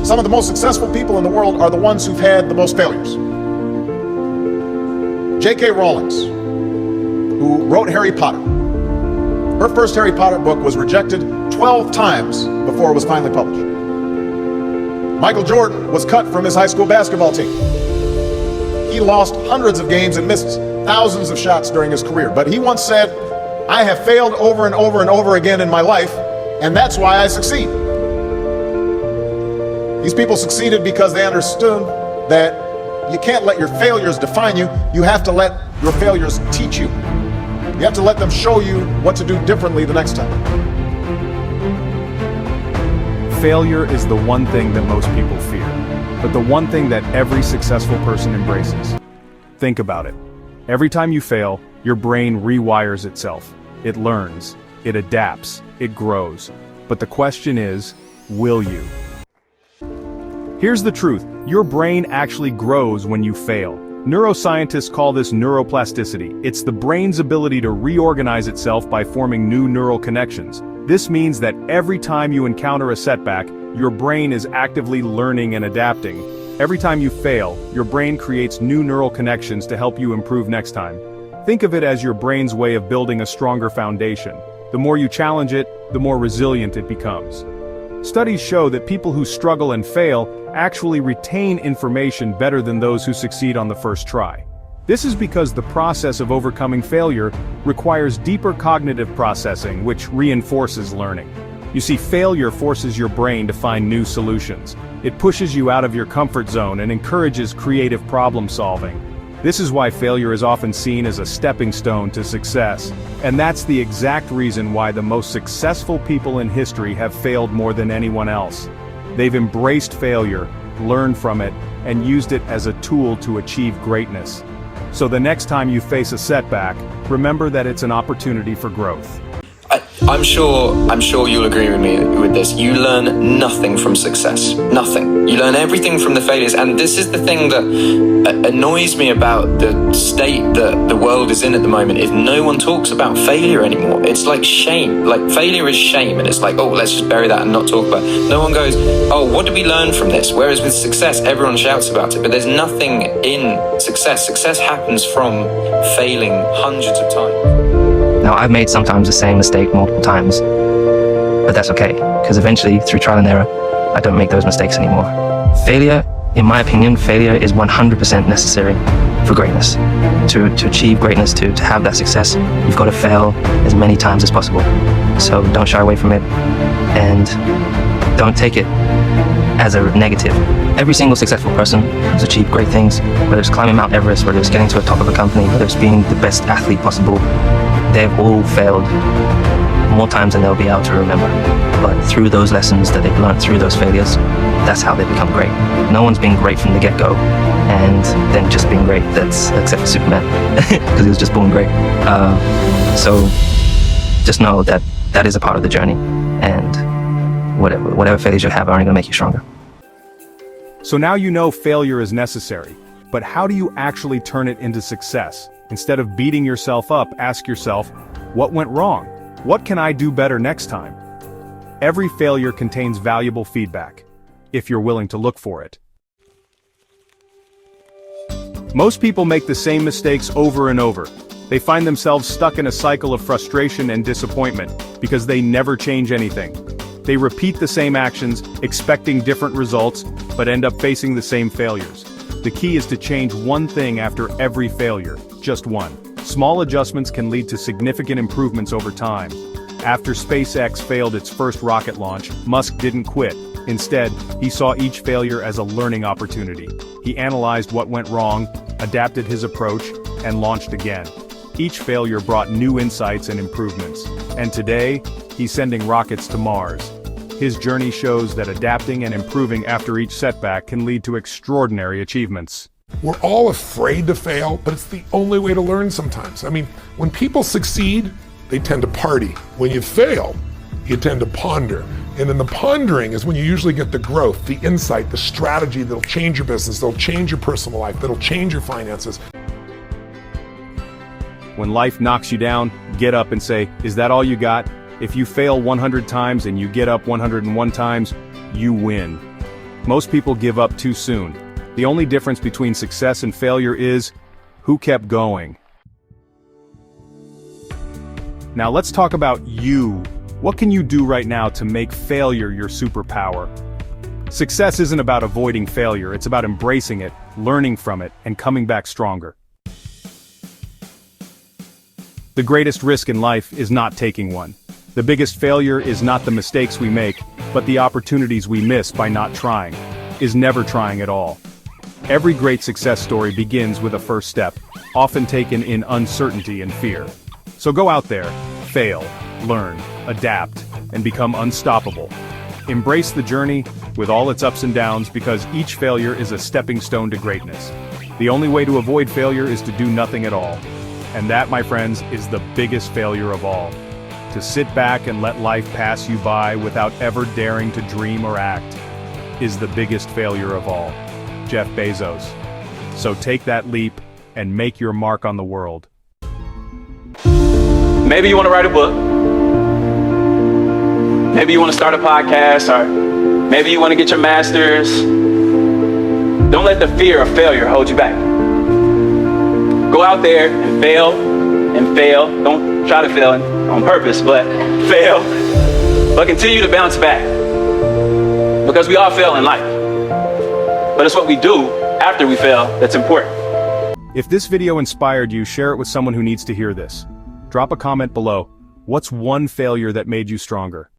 Some of the most successful people in the world are the ones who've had the most failures. J.K. Rowling, who wrote Harry Potter, her first Harry Potter book was rejected 12 times before it was finally published. Michael Jordan was cut from his high school basketball team. He lost hundreds of games and missed thousands of shots during his career. But he once said, "I have failed over and over and over again in my life, and that's why I succeed." These people succeeded because they understood that you can't let your failures define you. You have to let your failures teach you. You have to let them show you what to do differently the next time. Failure is the one thing that most people fear, but the one thing that every successful person embraces. Think about it. Every time you fail, your brain rewires itself. It learns, it adapts, it grows. But the question is, will you? Here's the truth, your brain actually grows when you fail. Neuroscientists call this neuroplasticity. It's the brain's ability to reorganize itself by forming new neural connections. This means that every time you encounter a setback, your brain is actively learning and adapting. Every time you fail, your brain creates new neural connections to help you improve next time. Think of it as your brain's way of building a stronger foundation. The more you challenge it, the more resilient it becomes. Studies show that people who struggle and fail actually retain information better than those who succeed on the first try. This is because the process of overcoming failure requires deeper cognitive processing, which reinforces learning. You see, failure forces your brain to find new solutions. It pushes you out of your comfort zone and encourages creative problem solving. This is why failure is often seen as a stepping stone to success. And that's the exact reason why the most successful people in history have failed more than anyone else. They've embraced failure, learned from it, and used it as a tool to achieve greatness. So the next time you face a setback, remember that it's an opportunity for growth. I'm sure you'll agree with me with this. You learn nothing from success. Nothing. You learn everything from the failures. And this is the thing that annoys me about the state that the world is in at the moment, is no one talks about failure anymore. It's like shame. Like, failure is shame. And it's like, oh, let's just bury that and not talk about it. No one goes, oh, what did we learn from this? Whereas with success, everyone shouts about it. But there's nothing in success. Success happens from failing hundreds of times. Now, I've made sometimes the same mistake multiple times, but that's okay, because eventually, through trial and error, I don't make those mistakes anymore. Failure, in my opinion, failure is 100% necessary for greatness. To achieve greatness, to have that success, you've got to fail as many times as possible. So don't shy away from it, and don't take it as a negative. Every single successful person has achieved great things, whether it's climbing Mount Everest, whether it's getting to the top of a company, whether it's being the best athlete possible. They've all failed more times than they'll be able to remember. But through those lessons that they've learned through those failures, that's how they become great. No one's been great from the get-go, and then just being great, except for Superman, because he was just born great. So just know that that is a part of the journey, and whatever failures you have are only going to make you stronger. So now you know failure is necessary, but how do you actually turn it into success? Instead of beating yourself up, ask yourself, what went wrong? What can I do better next time? Every failure contains valuable feedback, if you're willing to look for it. Most people make the same mistakes over and over. They find themselves stuck in a cycle of frustration and disappointment because they never change anything. They repeat the same actions, expecting different results, but end up facing the same failures. The key is to change one thing after every failure, just one. Small adjustments can lead to significant improvements over time. After SpaceX failed its first rocket launch, Musk didn't quit. Instead, he saw each failure as a learning opportunity. He analyzed what went wrong, adapted his approach, and launched again. Each failure brought new insights and improvements. And today, he's sending rockets to Mars. His journey shows that adapting and improving after each setback can lead to extraordinary achievements. We're all afraid to fail, but it's the only way to learn sometimes. I mean, when people succeed, they tend to party. When you fail, you tend to ponder. And in the pondering is when you usually get the growth, the insight, the strategy that'll change your business, that'll change your personal life, that'll change your finances. When life knocks you down, get up and say, is that all you got? If you fail 100 times and you get up 101 times, you win. Most people give up too soon. The only difference between success and failure is who kept going. Now let's talk about you. What can you do right now to make failure your superpower? Success isn't about avoiding failure, it's about embracing it, learning from it, and coming back stronger. The greatest risk in life is not taking one. The biggest failure is not the mistakes we make, but the opportunities we miss by not trying, is never trying at all. Every great success story begins with a first step, often taken in uncertainty and fear. So go out there, fail, learn, adapt, and become unstoppable. Embrace the journey, with all its ups and downs, because each failure is a stepping stone to greatness. The only way to avoid failure is to do nothing at all. And that, my friends, is the biggest failure of all. To sit back and let life pass you by without ever daring to dream or act, is the biggest failure of all. Jeff Bezos. So take that leap and make your mark on the world. Maybe you want to write a book. Maybe you want to start a podcast, or maybe you want to get your master's. Don't let the fear of failure hold you back. Go out there and fail and fail. Don't try to fail on purpose, but fail. But continue to bounce back. Because we all fail in life. But it's what we do after we fail that's important. If this video inspired you, share it with someone who needs to hear this. Drop a comment below. What's one failure that made you stronger?